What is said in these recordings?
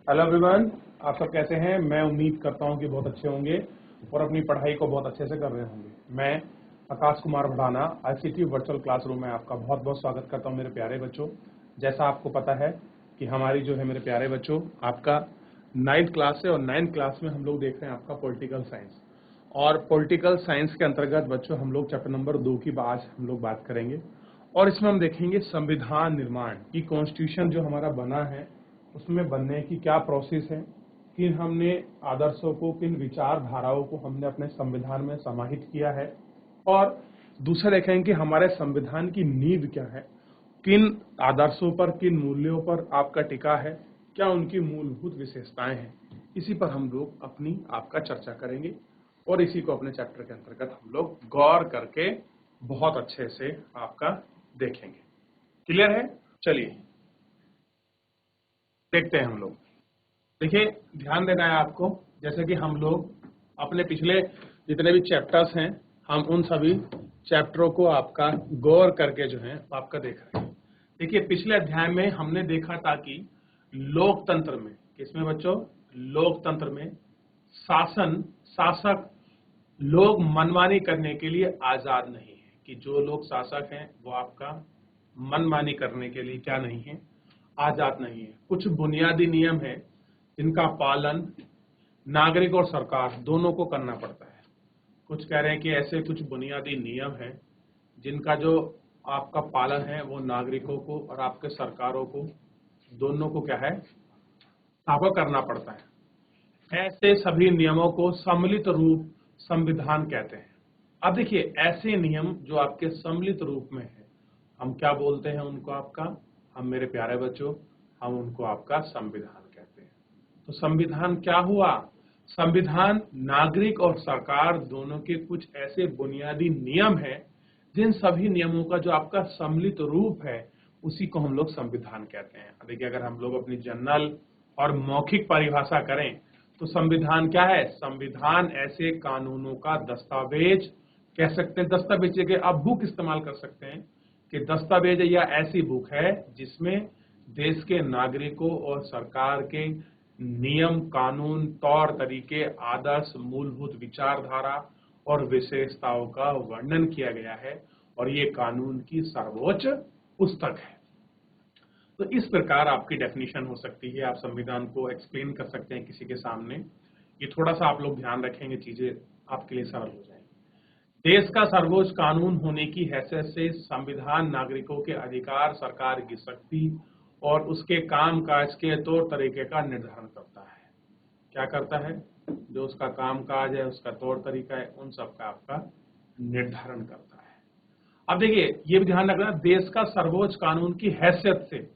Hello everyone, आप सब कैसे हैं। मैं उम्मीद करता हूं कि बहुत अच्छे होंगे और अपनी पढ़ाई को बहुत अच्छे से कर रहे होंगे। मैं Akash Kumar Bhadana ICT virtual classroom में आपका बहुत बहुत स्वागत करता हूं मेरे प्यारे बच्चों। जैसा आपको पता है कि हमारी जो है मेरे प्यारे बच्चों आपका 9th क्लास है और 9th क्लास में हम लोग देख रहे हैं आपका पॉलिटिकल साइंस। और पॉलिटिकल साइंस के अंतर्गत बच्चों हम लोग चैप्टर नंबर 2 की आज हम लोग बात करेंगे और इसमें हम देखेंगे संविधान निर्माण की कॉन्स्टिट्यूशन जो हमारा बना है उसमें बनने की क्या प्रोसेस है, किन हमने आदर्शों को, किन विचारधाराओं को हमने अपने संविधान में समाहित किया है और दूसरा देखेंगे कि हमारे संविधान की नींव क्या है, किन आदर्शों पर, किन मूल्यों पर आपका टिका है, क्या उनकी मूलभूत विशेषताएं हैं। इसी पर हम लोग अपनी आपका चर्चा करेंगे और इसी को अपने चैप्टर के अंतर्गत हम लोग गौर करके बहुत अच्छे से आपका देखेंगे। क्लियर है? चलिए देखते हैं हम लोग। देखिए, ध्यान देना है आपको, जैसे कि हम लोग अपने पिछले जितने भी चैप्टर्स हैं हम उन सभी चैप्टरों को आपका गौर करके जो है आपका देख रहे हैं। देखिए, पिछले अध्याय में हमने देखा था कि लोकतंत्र में, किसमें बच्चों, लोकतंत्र में शासक लोग मनमानी करने के लिए आजाद नहीं है, कि जो लोग शासक हैं वो आपका मनमानी करने के लिए क्या नहीं है, आजाद नहीं है। कुछ बुनियादी नियम है जिनका पालन नागरिक और सरकार दोनों को करना पड़ता है। कुछ कह रहे हैं कि ऐसे कुछ बुनियादी नियम हैं जिनका जो आपका पालन है वो नागरिकों को और आपके सरकारों को दोनों को क्या है, आपको करना पड़ता है। ऐसे सभी नियमों को सम्मिलित रूप संविधान कहते हैं। अब देखिए, ऐसे नियम जो आपके सम्मिलित रूप में है हम क्या बोलते हैं उनको, आपका, हम मेरे प्यारे बच्चों, हम उनको आपका संविधान कहते हैं। तो संविधान क्या हुआ? संविधान नागरिक और सरकार दोनों के कुछ ऐसे बुनियादी नियम हैं जिन सभी नियमों का जो आपका सम्मिलित रूप है उसी को हम लोग संविधान कहते हैं। देखिए, अगर हम लोग अपनी जनरल और मौखिक परिभाषा करें तो संविधान क्या है? संविधान ऐसे कानूनों का दस्तावेज कह सकते हैं, दस्तावेज के आप बुक इस्तेमाल कर सकते हैं कि दस्तावेज या ऐसी बुक है जिसमें देश के नागरिकों और सरकार के नियम, कानून, तौर तरीके, आदर्श, मूलभूत विचारधारा और विशेषताओं का वर्णन किया गया है और ये कानून की सर्वोच्च पुस्तक है। तो इस प्रकार आपकी डेफिनेशन हो सकती है। आप संविधान को एक्सप्लेन कर सकते हैं किसी के सामने। ये थोड़ा सा आप लोग ध्यान रखेंगे, चीजें आपके लिए सरल हो जाएंगी। देश का सर्वोच्च कानून होने की हैसियत से संविधान नागरिकों के अधिकार, सरकार की शक्ति और उसके काम काज के तौर तरीके का निर्धारण करता है। क्या करता है? जो उसका काम काज है, उसका तौर तरीका है, उन सब का आपका निर्धारण करता है। अब देखिए, ये भी ध्यान रखना, देश का सर्वोच्च कानून की हैसियत से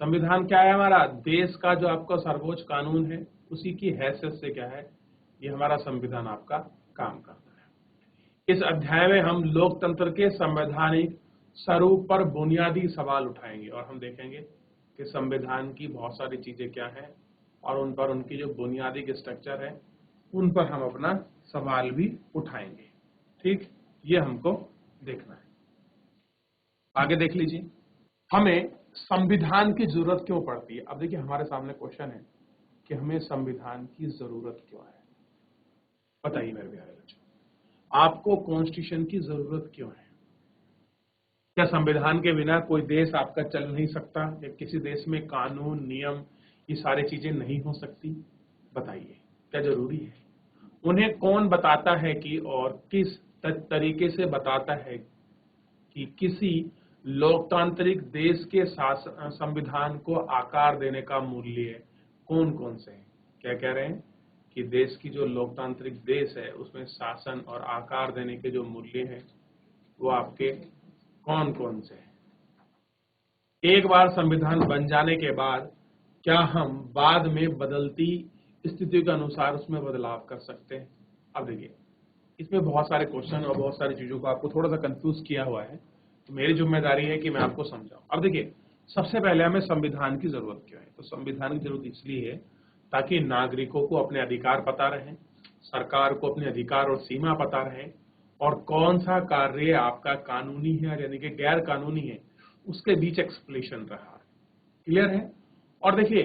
संविधान क्या है हमारा, देश का जो आपका सर्वोच्च कानून है उसी की हैसियत से क्या है, ये हमारा संविधान आपका काम करता है। इस अध्याय में हम लोकतंत्र के संवैधानिक स्वरूप पर बुनियादी सवाल उठाएंगे और हम देखेंगे कि संविधान की बहुत सारी चीजें क्या हैं और उन पर उनकी जो बुनियादी स्ट्रक्चर है उन पर हम अपना सवाल भी उठाएंगे। ठीक, ये हमको देखना है। आगे देख लीजिए, हमें संविधान की जरूरत क्यों पड़ती है। अब देखिए, हमारे सामने क्वेश्चन है कि हमें संविधान की जरूरत क्यों है। बताइए मेरे प्यारे बच्चों, आपको कॉन्स्टिट्यूशन की जरूरत क्यों है? क्या संविधान के बिना कोई देश आपका चल नहीं सकता? या किसी देश में कानून, नियम, ये सारी चीजें नहीं हो सकती? बताइए, क्या जरूरी है? उन्हें कौन बताता है कि, और किस तरीके से बताता है कि किसी लोकतांत्रिक देश के संविधान को आकार देने का मूल्य कौन कौन से हैं? क्या कह रहे हैं कि देश की जो लोकतांत्रिक देश है उसमें शासन और आकार देने के जो मूल्य हैं वो आपके कौन कौन से हैं? एक बार संविधान बन जाने के बाद क्या हम बाद में बदलती स्थिति के अनुसार उसमें बदलाव कर सकते हैं? अब देखिए, इसमें बहुत सारे क्वेश्चन और बहुत सारी चीजों को आपको थोड़ा सा कंफ्यूज किया हुआ है, तो मेरी जिम्मेदारी है कि मैं आपको समझाऊं। अब देखिए, सबसे पहले हमें संविधान की जरूरत क्यों है? तो संविधान की जरूरत इसलिए है ताकि नागरिकों को अपने अधिकार पता रहे, सरकार को अपने अधिकार और सीमा पता रहे और कौन सा कार्य आपका कानूनी है यानी कि गैर कानूनी है उसके बीच एक्सप्लेनेशन रहा। क्लियर है? और देखिए,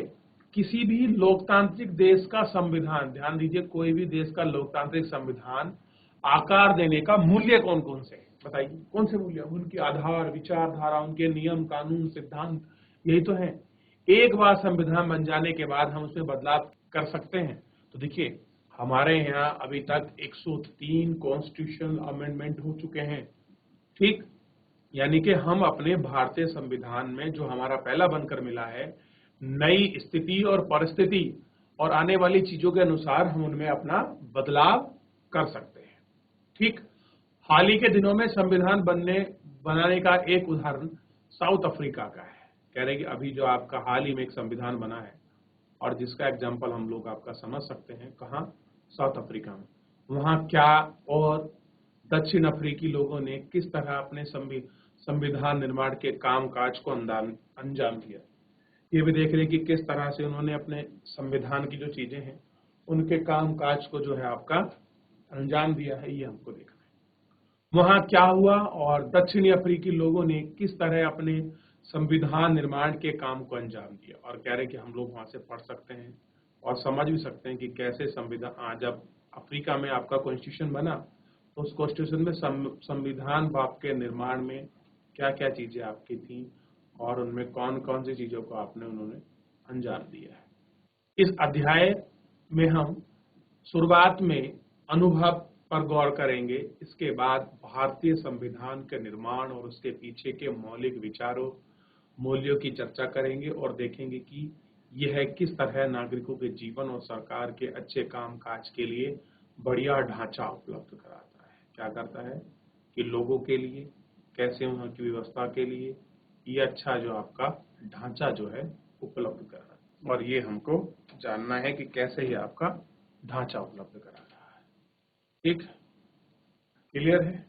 किसी भी लोकतांत्रिक देश का संविधान, ध्यान दीजिए, कोई भी देश का लोकतांत्रिक संविधान आकार देने का मूल्य कौन कौन से हैं? बताइए कौन से मूल्य? उनके आधार, विचारधारा, उनके नियम, कानून, सिद्धांत, यही तो है। एक बार संविधान बन जाने के बाद हम उसमें बदलाव कर सकते हैं। तो देखिए, हमारे यहाँ अभी तक 103 कॉन्स्टिट्यूशनल अमेंडमेंट हो चुके हैं, ठीक। यानी कि हम अपने भारतीय संविधान में जो हमारा पहला बनकर मिला है, नई स्थिति और परिस्थिति और आने वाली चीजों के अनुसार हम उनमें अपना बदलाव कर सकते हैं, ठीक। हाल ही के दिनों में संविधान बनाने का एक उदाहरण साउथ अफ्रीका का है। कह रहे हैं कि अभी जो आपका हाल ही में एक संविधान बना है और जिसका एग्जाम्पल हम लोग आपका समझ सकते हैं, कहाँ? साउथ अफ्रीका में। वहाँ क्या और दक्षिण अफ्रीकी लोगों ने किस तरह अपने संविधान निर्माण के काम काज को अंजाम दिया, ये भी देख रहे हैं कि किस तरह से उन्होंने अपने संविधान की जो चीजें हैं उनके काम काज को जो है आपका अंजाम दिया है, ये हमको देखना है। वहां क्या हुआ और दक्षिणी अफ्रीकी लोगों ने किस तरह अपने संविधान निर्माण के काम को अंजाम दिया, और कह रहे कि हम लोग वहां से पढ़ सकते हैं और समझ भी सकते हैं कि कैसे संविधान, जब अफ्रीका में आपका कॉन्स्टिट्यूशन बना तो उस कॉन्स्टिट्यूशन में संविधान बाप के निर्माण में क्या क्या चीजें आपकी थी और उनमें कौन कौन सी चीजों को आपने उन्होंने अंजाम दिया है। इस अध्याय में हम शुरुआत में अनुभव पर गौर करेंगे, इसके बाद भारतीय संविधान के निर्माण और उसके पीछे के मौलिक विचारों, मूल्यों की चर्चा करेंगे और देखेंगे कि यह किस तरह नागरिकों के जीवन और सरकार के अच्छे काम काज के लिए बढ़िया ढांचा उपलब्ध कराता है। क्या करता है कि लोगों के लिए, कैसे वहाँ की व्यवस्था के लिए ये अच्छा जो आपका ढांचा जो है उपलब्ध कर रहा है, और ये हमको जानना है कि कैसे ये आपका ढांचा उपलब्ध करा रहा है, ठीक। क्लियर है?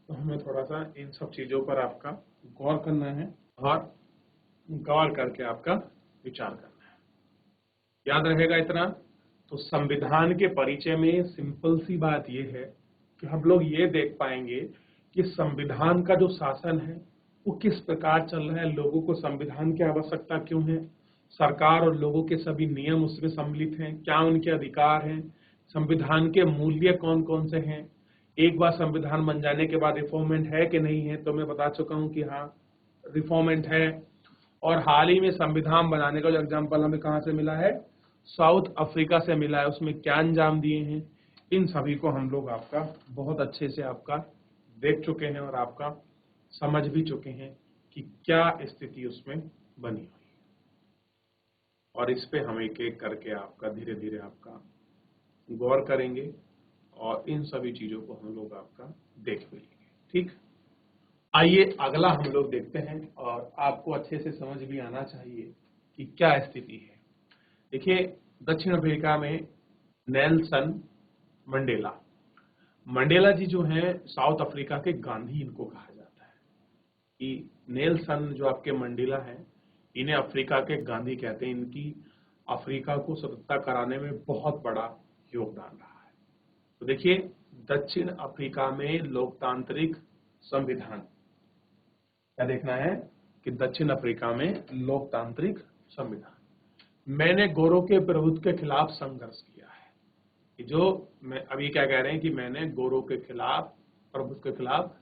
तो हमें थोड़ा सा इन सब चीजों पर आपका गौर करना है और गौर करके आपका विचार करना है। याद रहेगा इतना? तो संविधान के परिचय में सिंपल सी बात यह है कि हम लोग ये देख पाएंगे कि संविधान का जो शासन है वो किस प्रकार चल रहा है, लोगों को संविधान की आवश्यकता क्यों है, सरकार और लोगों के सभी नियम उसमें सम्मिलित हैं, क्या उनके अधिकार हैं, संविधान के मूल्य कौन कौन से हैं। एक बार संविधान बन जाने के बाद रिफॉर्मेंट है कि नहीं है, तो मैं बता चुका हूं कि हाँ रिफॉर्मेंट है। और हाल ही में संविधान बनाने का जो एग्जाम्पल हमें कहाँ से मिला है, साउथ अफ्रीका से मिला है, उसमें क्या अंजाम दिए हैं, इन सभी को हम लोग आपका बहुत अच्छे से आपका देख चुके हैं और आपका समझ भी चुके हैं कि क्या स्थिति उसमें बनी हुई है। और इस पे हम एक एक करके आपका धीरे धीरे आपका गौर करेंगे और इन सभी चीजों को हम लोग आपका देख भी लेंगे, ठीक। आइए अगला हम लोग देखते हैं और आपको अच्छे से समझ भी आना चाहिए कि क्या स्थिति है। देखिए, दक्षिण अफ्रीका में नेल्सन मंडेला, मंडेला जी जो हैं साउथ अफ्रीका के गांधी इनको कहा जाता है, कि नेल्सन जो आपके मंडेला हैं इन्हें अफ्रीका के गांधी कहते हैं। इनकी अफ्रीका को स्वतंत्रता कराने में बहुत बड़ा योगदान रहा है। तो देखिए, दक्षिण अफ्रीका में लोकतांत्रिक संविधान, क्या देखना है कि दक्षिण अफ्रीका में लोकतांत्रिक संविधान, मैंने गोरों के प्रभुत्व के खिलाफ संघर्ष किया है। कि जो मैं अभी क्या कह रहे हैं कि मैंने गोरों के खिलाफ, प्रभुत्व के खिलाफ,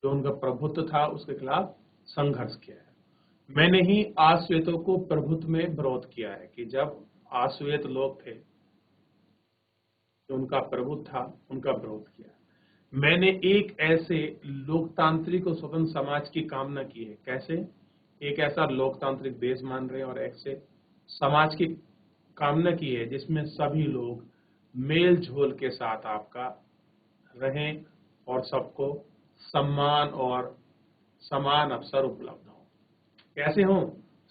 जो उनका प्रभुत्व था उसके खिलाफ संघर्ष किया है। मैंने ही आश्वेतों को प्रभुत्व में विरोध किया है, कि जब आश्वेत लोग थे जो उनका प्रभुत्व था उनका विरोध किया। मैंने एक ऐसे लोकतांत्रिक और स्वतंत्र समाज की कामना की है। कैसे? एक ऐसा लोकतांत्रिक देश मान रहे और ऐसे समाज की कामना की है जिसमें सभी लोग मेल झोल के साथ आपका रहें और सबको सम्मान और समान अवसर उपलब्ध हो। कैसे हो?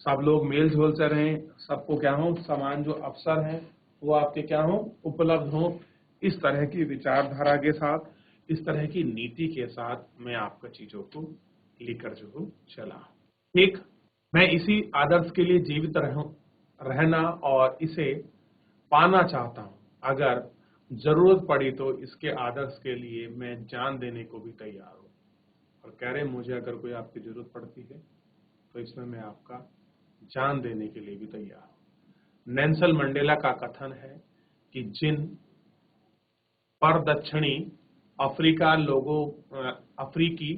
सब लोग मेल झोल से रहें, सबको क्या हो, समान जो अवसर हैं वो आपके क्या हो, उपलब्ध हो। इस तरह की विचारधारा के साथ, इस तरह की नीति के साथ मैं आपका चीजों को लेकर जो चला, ठीक। मैं इसी आदर्श के लिए जीवित रहना और इसे पाना चाहता हूं। अगर जरूरत पड़ी तो इसके आदर्श के लिए मैं जान देने को भी तैयार हूं। और कह रहे मुझे अगर कोई आपकी जरूरत पड़ती है तो इसमें मैं आपका जान देने के लिए भी तैयार हूं। नेल्सन मंडेला का कथन है कि जिन पर दक्षिणी अफ्रीकी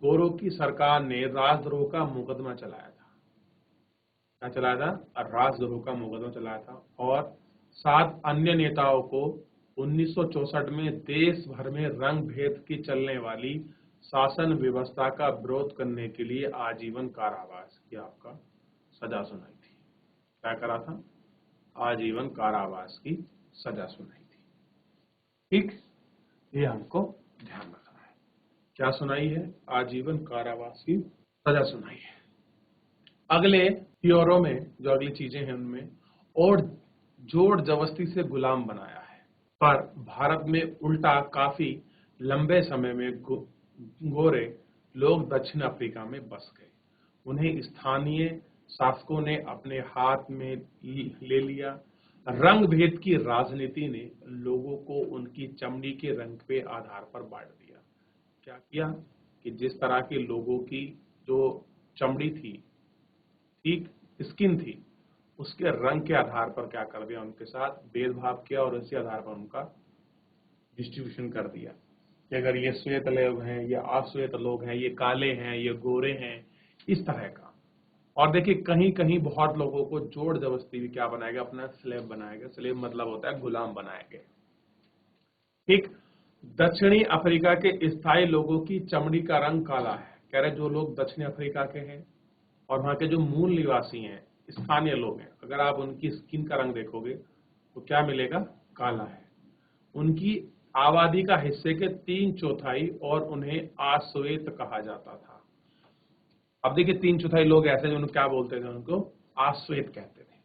गोरों की सरकार ने राजद्रोह का मुकदमा चलाया था। क्या चलाया था? राजद्रोह का मुकदमा चलाया था और 7 अन्य नेताओं को 1964 में देश भर में रंग भेद की चलने वाली शासन व्यवस्था का विरोध करने के लिए आजीवन कारावास की आपका सजा सुनाई थी। क्या करा था? आजीवन कारावास की सजा सुनाई थी। ठीक, ये हमको ध्यान रखना है। क्या सुनाई है? आजीवन कारावास की सजा सुनाई है। अगले थियोरो में जो अगली चीजें हैं उनमें और जोर जबरदस्ती से गुलाम बनाया है, पर भारत में उल्टा काफी लंबे समय में गोरे लोग दक्षिण अफ्रीका में बस गए। उन्हें स्थानीय शासकों ने अपने हाथ में ले लिया। रंग भेद की राजनीति ने लोगों को उनकी चमड़ी के रंग पे आधार पर बांट दिया। क्या किया कि जिस तरह के लोगों की जो चमड़ी थी, ठीक स्किन थी, उसके रंग के आधार पर क्या कर दिया, उनके साथ भेदभाव किया और उसी आधार पर उनका डिस्ट्रीब्यूशन कर दिया कि अगर ये श्वेत लोग हैं, ये अश्वेत लोग हैं, ये काले हैं, ये गोरे हैं, इस तरह का। और देखिए कहीं कहीं बहुत लोगों को जोर जबरदस्ती भी क्या बनाएगा, अपना स्लेव बनाएगा। स्लेव मतलब होता है गुलाम बनाएंगे। ठीक, दक्षिणी अफ्रीका के स्थायी लोगों की चमड़ी का रंग काला है। कह रहे जो लोग दक्षिणी अफ्रीका के हैं और वहां के जो मूल निवासी हैं, स्थानीय लोग हैं, अगर आप उनकी स्किन का रंग देखोगे तो क्या मिलेगा? काला है। उनकी आबादी का हिस्से के 3/4 और उन्हें अश्वेत कहा जाता था। अब देखिए 3/4 लोग ऐसे जो क्या बोलते थे, उनको अश्वेत कहते थे।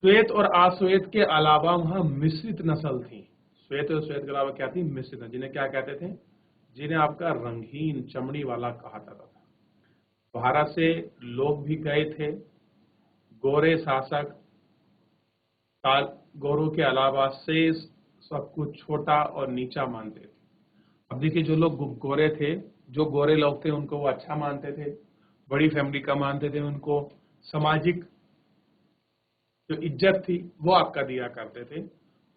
श्वेत और अश्वेत के अलावा वहां मिश्रित नस्ल थी। श्वेत और श्वेत के अलावा क्या थी? मिश्रित, जिन्हें क्या कहते थे? जिन्हें आपका रंगहीन चमड़ी वाला कहा जाता था। भारत से लोग भी गए थे। गोरे शासक गोरों के अलावा शेष सब कुछ छोटा और नीचा मानते थे। अब देखिए जो लोग गोरे थे, जो गोरे लोग थे, उनको वो अच्छा मानते थे, बड़ी फैमिली का मानते थे, उनको सामाजिक जो इज्जत थी वो आपका दिया करते थे।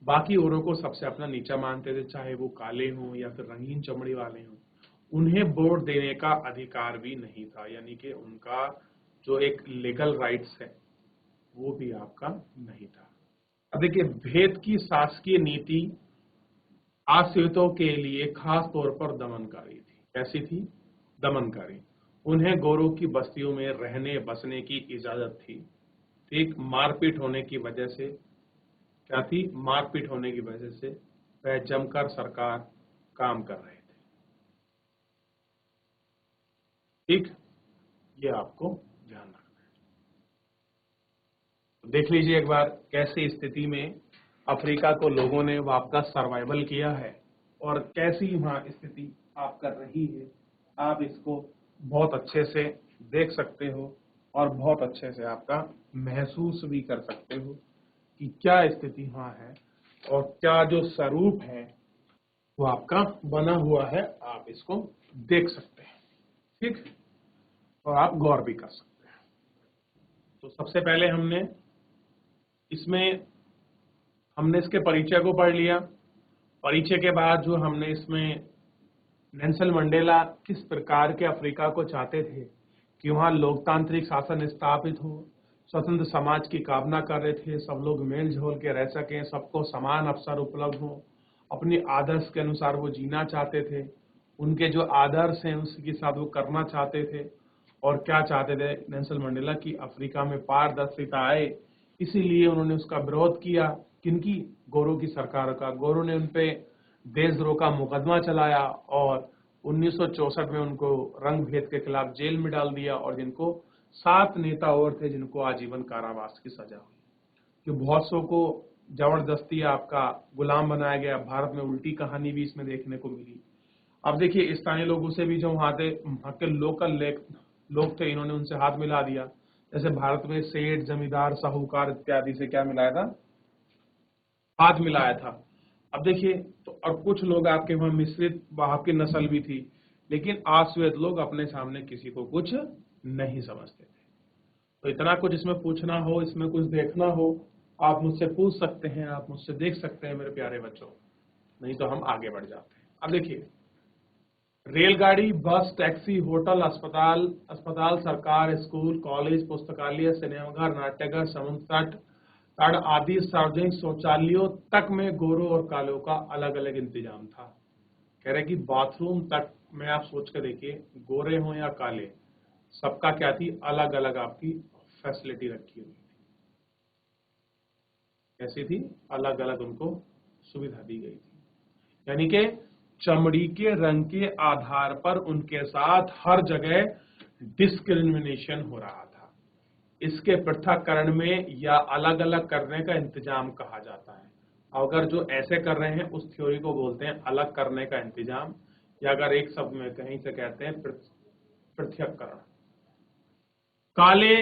बाकी औरों को सबसे अपना नीचा मानते थे, चाहे वो काले हों या फिर रंगीन चमड़ी वाले हों। उन्हें वोट देने का अधिकार भी नहीं था, यानी कि उनका जो एक लीगल राइट्स है वो भी आपका नहीं था। अब देखिए भेद की शासकीय नीति अश्वेतों के लिए खास तौर पर दमनकारी थी। कैसी थी? दमनकारी। उन्हें गोरों की बस्तियों में रहने बसने की इजाजत थी। ठीक, मारपीट होने की वजह से क्या थी? मारपीट होने की वजह से वह जमकर सरकार काम कर रहे थे। ठीक, ये आपको ध्यान रखना है। तो देख लीजिए एक बार कैसी स्थिति में अफ्रीका को लोगों ने आपका सर्वाइवल किया है और कैसी वहां स्थिति आप कर रही है। आप इसको बहुत अच्छे से देख सकते हो और बहुत अच्छे से आपका महसूस भी कर सकते हो कि क्या स्थिति वहां है और क्या जो स्वरूप है वो आपका बना हुआ है। आप इसको देख सकते हैं। ठीक, और आप गौर भी कर सकते हैं। तो सबसे पहले हमने इसके परिचय को पढ़ लिया। परिचय के बाद जो हमने इसमें नेल्सन मंडेला किस प्रकार के अफ्रीका को चाहते थे कि वहां लोकतांत्रिक शासन स्थापित हो, स्वतंत्र समाज की कामना कर रहे थे, सब लोग मेल जोल के रह सकें, सबको समान अवसर उपलब्ध हो, अपने आदर्श के अनुसार वो जीना चाहते थे, उनके जो आदर्श हैं उसके साथ वो करना चाहते थे। और क्या चाहते थे नेल्सन मंडेला की अफ्रीका में पारदर्शिता आए, इसीलिए उन्होंने उसका विरोध किया। किनकी? गोरों की सरकार का। गोरों ने उनपे देशद्रोह का मुकदमा चलाया और 1964 में उनको रंग भेद के खिलाफ जेल में डाल दिया और जिनको 7 नेता और थे जिनको आजीवन कारावास की सजा हुई। कि बहुत सौ को जबरदस्ती आपका गुलाम बनाया गया। भारत में उल्टी कहानी भी इसमें देखने को मिली। अब देखिए स्थानीय लोगों से भी जो वहां के लोकल लोग थे, इन्होंने उनसे हाथ मिला दिया। जैसे भारत में सेठ, जमींदार, साहूकार इत्यादि से क्या मिलाया था? हाथ मिलाया था। अब देखिए तो और कुछ लोग आपके वहां मिश्रित आपकी नस्ल भी थी, लेकिन अश्वेत लोग अपने सामने किसी को कुछ नहीं समझते थे। तो इतना कुछ इसमें पूछना हो, इसमें कुछ देखना हो, आप मुझसे पूछ सकते हैं, आप मुझसे देख सकते हैं मेरे प्यारे बच्चों। नहीं तो हम आगे बढ़ जाते हैं। अब देखिए, रेलगाड़ी, बस, टैक्सी, होटल, अस्पताल, सरकार, स्कूल, कॉलेज, पुस्तकालय, सिनेमाघर, नाट्यघर, समुद्र तट तट आदि सार्वजनिक शौचालयों तक में गोरों और कालों का अलग अलग इंतजाम था। कह रहे कि बाथरूम तक में आप सोच कर देखिए, गोरे हों या काले, सबका क्या थी, अलग अलग आपकी फैसिलिटी रखी हुई थी। कैसी थी, अलग अलग उनको सुविधा दी गई थी। यानी कि चमड़ी के रंग के आधार पर उनके साथ हर जगह डिस्क्रिमिनेशन हो रहा था। इसके पृथक्करण में या अलग अलग करने का इंतजाम कहा जाता है। अगर जो ऐसे कर रहे हैं उस थ्योरी को बोलते हैं अलग करने का इंतजाम, या अगर एक शब्द में कहीं से कहते हैं पृथक्करण। काले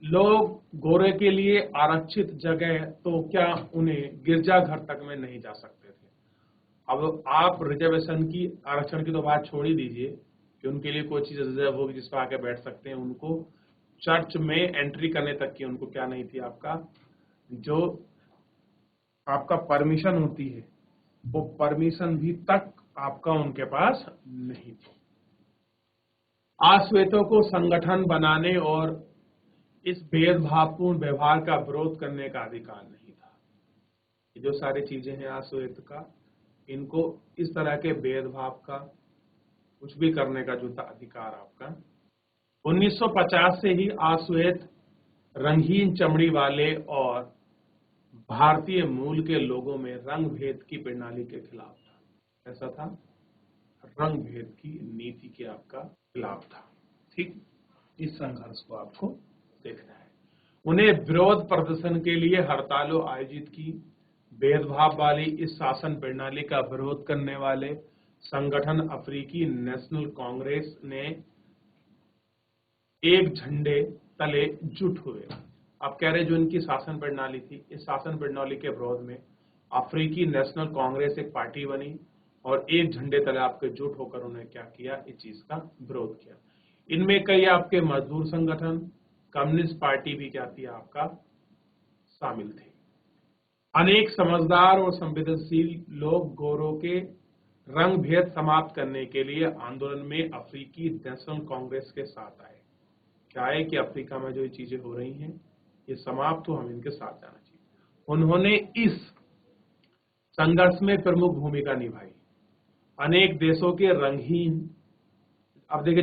लोग गोरे के लिए आरक्षित जगह, तो क्या उन्हें गिरजाघर तक में नहीं जा सकते थे। अब आप रिजर्वेशन की, आरक्षण की तो बात छोड़ ही दीजिए कि उनके लिए कोई चीज रिजर्व होगी जिस पर आके बैठ सकते हैं, उनको चर्च में एंट्री करने तक की उनको क्या नहीं थी, आपका जो आपका परमिशन होती है वो परमिशन भी तक आपका उनके पास नहीं थी। आश्वेतों को संगठन बनाने और इस भेदभावपूर्ण व्यवहार का विरोध करने का अधिकार नहीं था। ये जो सारी चीजें हैं आश्वेत का, इनको इस तरह के भेदभाव का कुछ भी करने का जो था अधिकार आपका। 1950 से ही आश्वेत रंगहीन चमड़ी वाले और भारतीय मूल के लोगों में रंग भेद की प्रणाली के खिलाफ था। ऐसा था, रंग भेद की नीति के आपका खिलाफ था। ठीक, इस संघर्ष को आपको देखना है। उन्हें विरोध प्रदर्शन के लिए हड़तालों आयोजित की। भेदभाव वाली इस शासन प्रणाली का विरोध करने वाले संगठन अफ्रीकी नेशनल कांग्रेस ने एक झंडे तले जुट हुए। अब कह रहे जो इनकी शासन प्रणाली थी, इस शासन प्रणाली के विरोध में अफ्रीकी नेशनल कांग्रेस एक पार्टी बनी और एक झंडे तले आपके जुट होकर उन्होंने क्या किया, इस चीज का विरोध किया। इनमें कई आपके मजदूर संगठन, कम्युनिस्ट पार्टी भी क्या थी आपका शामिल थे। अनेक समझदार और संवेदनशील लोग गोरों के रंग भेद समाप्त करने के लिए आंदोलन में अफ्रीकी नेशनल कांग्रेस के साथ आए। क्या है कि अफ्रीका में जो ये चीजें हो रही हैं ये समाप्त हो, हम इनके साथ जाना चाहिए। उन्होंने इस संघर्ष में प्रमुख भूमिका निभाई। अनेक देशों के रंगहीन, अब देखिए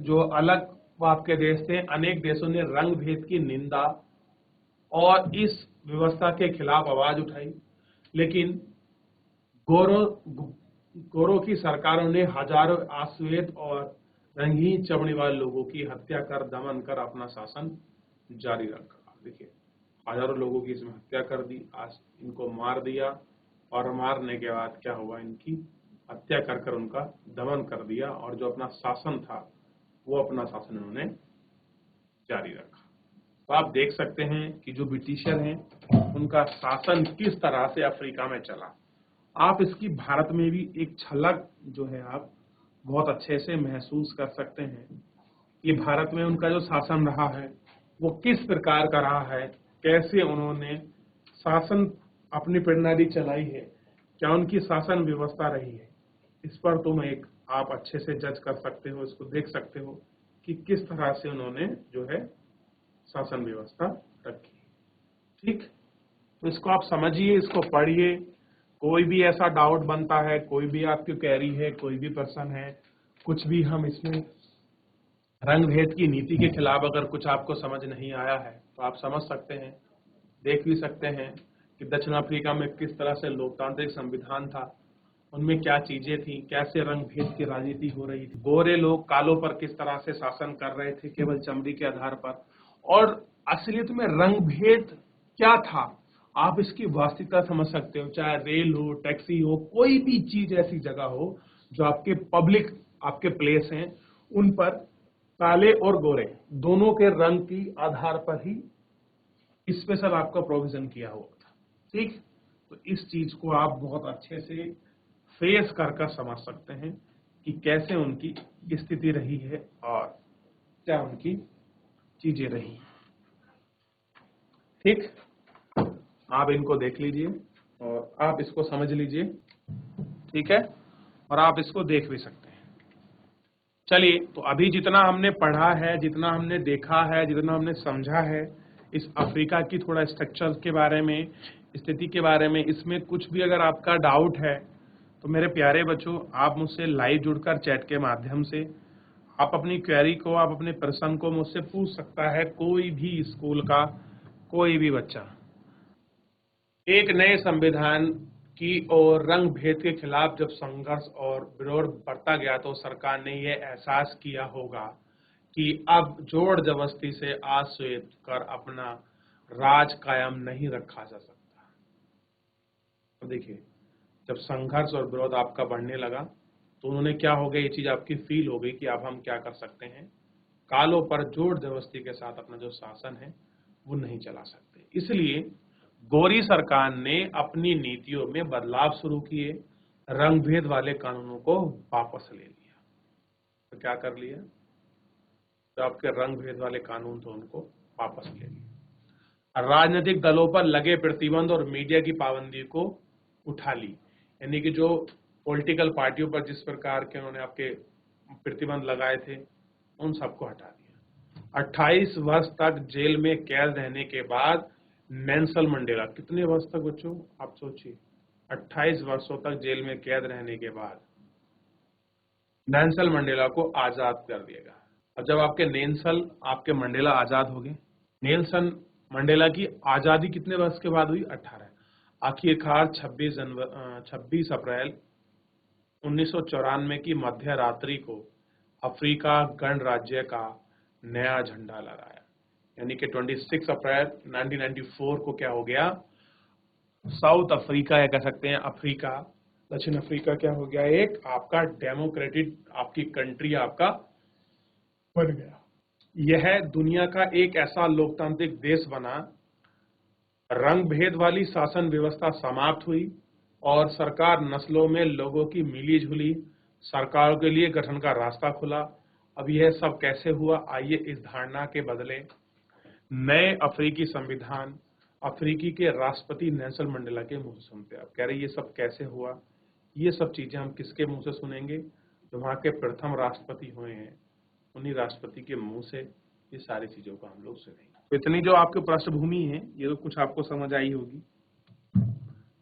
जो अलग आपके देश थे, अनेक देशों ने रंग भेद की निंदा और इस व्यवस्था के खिलाफ आवाज उठाई। लेकिन गोरों की सरकारों ने हजारों आश्वेत और रंगहीन चमड़ी वाले लोगों की हत्या कर, दमन कर अपना शासन जारी रखा। देखिए, हजारों लोगों की इसमें हत्या कर दी, आज इनको मार दिया और मारने के बाद क्या हुआ, इनकी हत्या कर कर उनका दमन कर दिया और जो अपना शासन था वो अपना शासन उन्होंने जारी रखा। तो आप देख सकते हैं कि जो ब्रिटिशर हैं उनका शासन किस तरह से अफ्रीका में चला। आप इसकी भारत में भी एक झलक जो है आप बहुत अच्छे से महसूस कर सकते हैं कि भारत में उनका जो शासन रहा है वो किस प्रकार का रहा है, कैसे उन्होंने शासन अपनी प्रणाली चलाई है, क्या उनकी शासन व्यवस्था रही है। इस पर तुम एक आप अच्छे से जज कर सकते हो, इसको देख सकते हो कि किस तरह से उन्होंने जो है शासन व्यवस्था रखी। ठीक, तो इसको आप समझिए, इसको पढ़िए। कोई भी ऐसा डाउट बनता है, कोई भी आपकी क्वेरी है, कोई भी प्रश्न है, कुछ भी हम इसमें रंग भेद की नीति के खिलाफ अगर कुछ आपको समझ नहीं आया है तो आप समझ सकते हैं, देख भी सकते हैं कि दक्षिण अफ्रीका में किस तरह से लोकतांत्रिक संविधान था, उनमें क्या चीजें थी, कैसे रंग भेद की राजनीति हो रही थी, गोरे लोग कालों पर किस तरह से शासन कर रहे थे केवल चमड़ी के आधार पर, और असलियत में रंग भेद क्या था आप इसकी वास्तविकता समझ सकते हो। चाहे रेल हो, टैक्सी हो, कोई भी चीज ऐसी जगह हो जो आपके पब्लिक आपके प्लेस हैं, उन पर काले और गोरे दोनों के रंग की आधार पर ही स्पेशल आपका प्रोविजन किया हुआ था। ठीक, तो इस चीज को आप बहुत अच्छे से फेस कर समझ सकते हैं कि कैसे उनकी स्थिति रही है और क्या उनकी चीजें रही। ठीक, आप इनको देख लीजिए और आप इसको समझ लीजिए, ठीक है, और आप इसको देख भी सकते हैं। चलिए, तो अभी जितना हमने पढ़ा है, जितना हमने देखा है, जितना हमने समझा है इस अफ्रीका की थोड़ा स्ट्रक्चर के बारे में, स्थिति के बारे में, इसमें कुछ भी अगर आपका डाउट है तो मेरे प्यारे बच्चों, आप मुझसे लाइव जुड़कर चैट के माध्यम से आप अपनी क्वेरी को, आप अपने प्रश्न को मुझसे पूछ सकता है कोई भी स्कूल का कोई भी बच्चा। एक नए संविधान की और रंग भेद के खिलाफ जब संघर्ष और विरोध बढ़ता गया तो सरकार ने यह एहसास किया होगा कि अब जोर जबरदस्ती से आश्वेत कर अपना राज कायम नहीं रखा जा सकता। तो देखिए, जब संघर्ष और विरोध आपका बढ़ने लगा तो उन्होंने क्या हो गया, ये चीज आपकी फील हो गई कि अब हम क्या कर सकते हैं, कालों पर जोर जबरदस्ती के साथ अपना जो शासन है वो नहीं चला सकते। इसलिए गोरी सरकार ने अपनी नीतियों में बदलाव शुरू किए, रंगभेद वाले कानूनों को वापस ले लिया। तो क्या कर लिया, जो आपके रंगभेद वाले कानून थे उनको वापस ले लिया। राजनीतिक दलों पर लगे प्रतिबंध और मीडिया की पाबंदी को उठा ली, यानी कि जो पॉलिटिकल पार्टियों पर जिस प्रकार के उन्होंने आपके प्रतिबंध लगाए थे उन सबको हटा दिया। 28 वर्ष तक जेल में कैद रहने के बाद नेल्सन मंडेला, कितने वर्ष तक बच्चों आप सोचिए, 28 वर्षों तक जेल में कैद रहने के बाद नेल्सन मंडेला को आजाद कर दिया गया। और जब आपके मंडेला आजाद हो गए, नेल्सन मंडेला की आजादी कितने वर्ष के बाद हुई, 18। आखिरकार 26 अप्रैल 1994 की मध्य रात्रि को अफ्रीका गणराज्य का नया झंडा लहराया, यानी कि 26 अप्रैल 1994 को क्या हो गया, साउथ अफ्रीका या कह सकते हैं अफ्रीका, दक्षिण अफ्रीका क्या हो गया, एक आपका डेमोक्रेटिक आपकी कंट्री आपका बन गया। यह दुनिया का एक ऐसा लोकतांत्रिक देश बना, रंग भेद वाली शासन व्यवस्था समाप्त हुई और सरकार नस्लों में लोगों की मिली जुली सरकारों के लिए गठन का रास्ता खुला। अब यह सब कैसे हुआ, आइए इस धारणा के बदले नए अफ्रीकी संविधान अफ्रीकी के राष्ट्रपति नेल्सन मंडेला के मुंह से सुनते हैं। अब कह रहे ये सब कैसे हुआ, ये सब चीजें हम किसके मुंह से सुनेंगे, जो वहां के प्रथम राष्ट्रपति हुए हैं उन्हीं राष्ट्रपति के मुंह से ये सारी चीजों को हम लोग सुनेंगे। तो इतनी जो आपकी पृष्ठभूमि है ये तो कुछ आपको समझ आई होगी,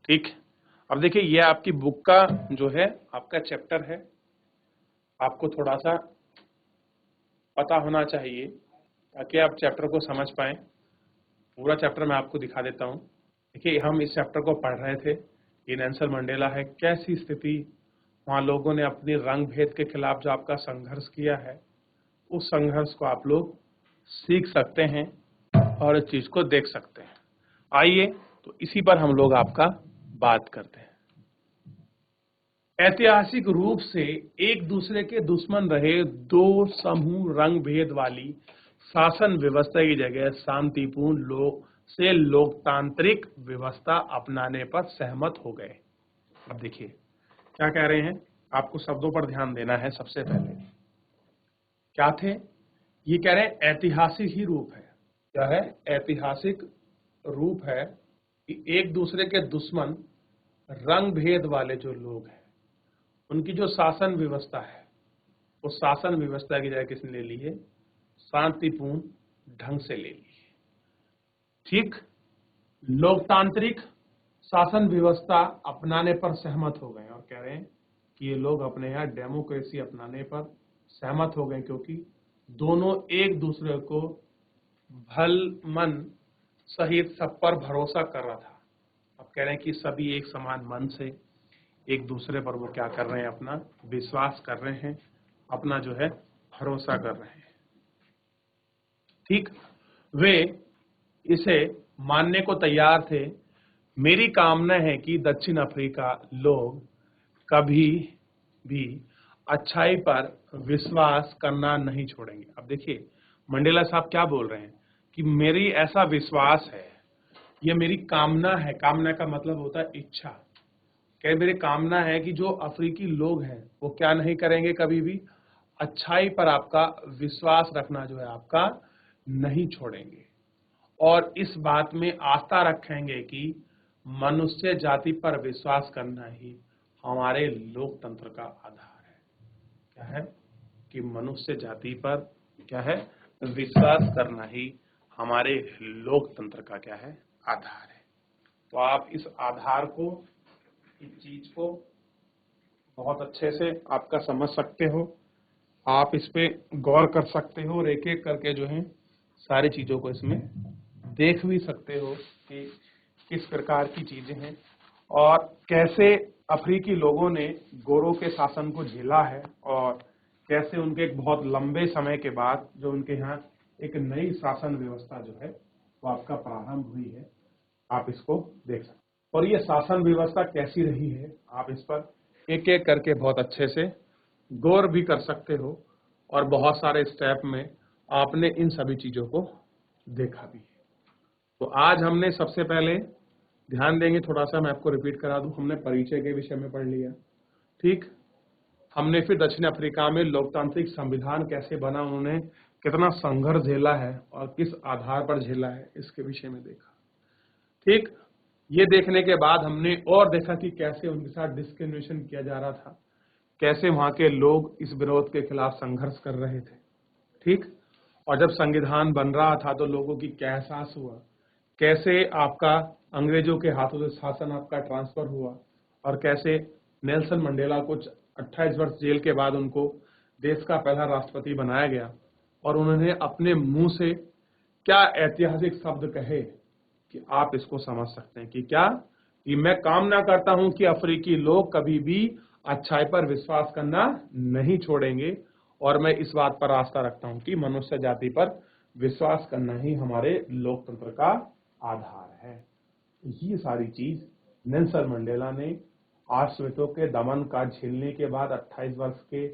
ठीक। अब देखिए, ये आपकी बुक का जो है आपका चैप्टर है, आपको थोड़ा सा पता होना चाहिए ताकि आप चैप्टर को समझ पाएं। पूरा चैप्टर मैं आपको दिखा देता हूं। देखिए, हम इस चैप्टर को पढ़ रहे थे, ये नेल्सन मंडेला है, कैसी स्थिति वहां लोगों ने अपनी रंग भेद के खिलाफ जो आपका संघर्ष किया है उस संघर्ष को आप लोग सीख सकते हैं और इस चीज को देख सकते हैं। आइए तो इसी पर हम लोग आपका बात करते हैं। ऐतिहासिक रूप से एक दूसरे के दुश्मन रहे दो समूह रंग भेद वाली शासन व्यवस्था की जगह शांतिपूर्ण लोकतांत्रिक व्यवस्था अपनाने पर सहमत हो गए। अब देखिए क्या कह रहे हैं, आपको शब्दों पर ध्यान देना है। सबसे पहले क्या थे, ये कह रहे हैं ऐतिहासिक ही रूप है। क्या है, ऐतिहासिक रूप है कि एक दूसरे के दुश्मन रंग भेद वाले जो लोग हैं उनकी जो शासन व्यवस्था है वो शासन व्यवस्था की जगह किसने ले ली है, शांतिपूर्ण ढंग से ले ली है, ठीक। लोकतांत्रिक शासन व्यवस्था अपनाने पर सहमत हो गए और कह रहे हैं कि ये लोग अपने यहाँ डेमोक्रेसी अपनाने पर सहमत हो गए क्योंकि दोनों एक दूसरे को भल मन सहित सब पर भरोसा कर रहा था। अब कह रहे हैं कि सभी एक समान मन से एक दूसरे पर वो क्या कर रहे हैं, अपना विश्वास कर रहे हैं, अपना जो है भरोसा कर रहे हैं, ठीक। वे इसे मानने को तैयार थे। मेरी कामना है कि दक्षिण अफ्रीका लोग कभी भी अच्छाई पर विश्वास करना नहीं छोड़ेंगे। अब देखिए मंडेला साहब क्या बोल रहे हैं कि मेरी ऐसा विश्वास है, ये मेरी कामना है। कामना का मतलब होता है इच्छा। क्या मेरी कामना है कि जो अफ्रीकी लोग हैं वो क्या नहीं करेंगे, कभी भी अच्छाई पर आपका विश्वास रखना जो है आपका नहीं छोड़ेंगे और इस बात में आस्था रखेंगे कि मनुष्य जाति पर विश्वास करना ही हमारे लोकतंत्र का आधार है। क्या है कि मनुष्य जाति पर क्या है, विश्वास करना ही हमारे लोकतंत्र का क्या है, आधार है। तो आप इस आधार को, इस चीज को बहुत अच्छे से आपका समझ सकते हो, आप इस पे गौर कर सकते हो और एक एक करके जो है सारी चीजों को इसमें देख भी सकते हो कि किस प्रकार की चीजें हैं और कैसे अफ्रीकी लोगों ने गोरों के शासन को झेला है और कैसे उनके एक बहुत लंबे समय के बाद जो उनके यहाँ एक नई शासन व्यवस्था जो है वो आपका प्रारंभ हुई है, आप इसको देख सकते हो। और ये शासन व्यवस्था कैसी रही है, आप इस पर एक एक करके बहुत अच्छे से गौर भी कर सकते हो और बहुत सारे स्टेप में आपने इन सभी चीजों को देखा भी है। तो आज हमने सबसे पहले ध्यान देंगे, थोड़ा सा मैं आपको रिपीट करा दूं, हमने परिचय के विषय में पढ़ लिया, ठीक। हमने फिर दक्षिण अफ्रीका में लोकतांत्रिक संविधान कैसे बना, उन्होंने कितना संघर्ष झेला है और किस आधार पर झेला है, इसके विषय में देखा, ठीक। ये देखने के बाद हमने और देखा कि कैसे उनके साथ डिस्क्रिमिनेशन किया जा रहा था, कैसे वहां के लोग इस विरोध के खिलाफ संघर्ष कर रहे थे, ठीक। और जब संविधान बन रहा था तो लोगों की क्या एहसास हुआ, कैसे आपका अंग्रेजों के हाथों से शासन आपका ट्रांसफर हुआ और कैसे नेल्सन मंडेला को 28 वर्ष जेल के बाद उनको देश का पहला राष्ट्रपति बनाया गया और उन्होंने अपने मुंह से क्या ऐतिहासिक शब्द कहे कि आप इसको समझ सकते हैं कि क्या, कि मैं कामना करता हूं कि अफ्रीकी लोग कभी भी अच्छाई पर विश्वास करना नहीं छोड़ेंगे और मैं इस बात पर आस्था रखता हूं कि मनुष्य जाति पर विश्वास करना ही हमारे लोकतंत्र का आधार है। ये सारी चीज नेल्सन मंडेला ने आश्रितों के दमन का झेलने के बाद 28 वर्ष के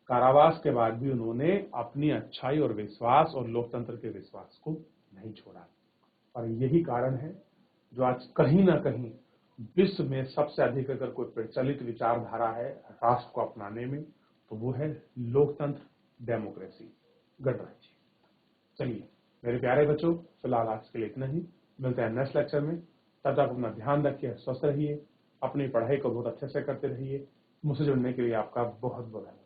कारावास के बाद भी उन्होंने अपनी अच्छाई और विश्वास और लोकतंत्र के विश्वास को नहीं छोड़ा। और यही कारण है जो आज कहीं ना कहीं विश्व में सबसे अधिक अगर कोई प्रचलित विचारधारा है राष्ट्र को अपनाने में तो वो है लोकतंत्र, डेमोक्रेसी, गणराज्य। चलिए मेरे प्यारे बच्चों, फिलहाल आज के लिए इतना ही, मिलते हैं नेक्स्ट लेक्चर में। तब तक अपना ध्यान रखिए, स्वस्थ रहिए, अपनी पढ़ाई को बहुत अच्छे से करते रहिए। मुझसे जुड़ने के लिए आपका बहुत बहुत धन्यवाद।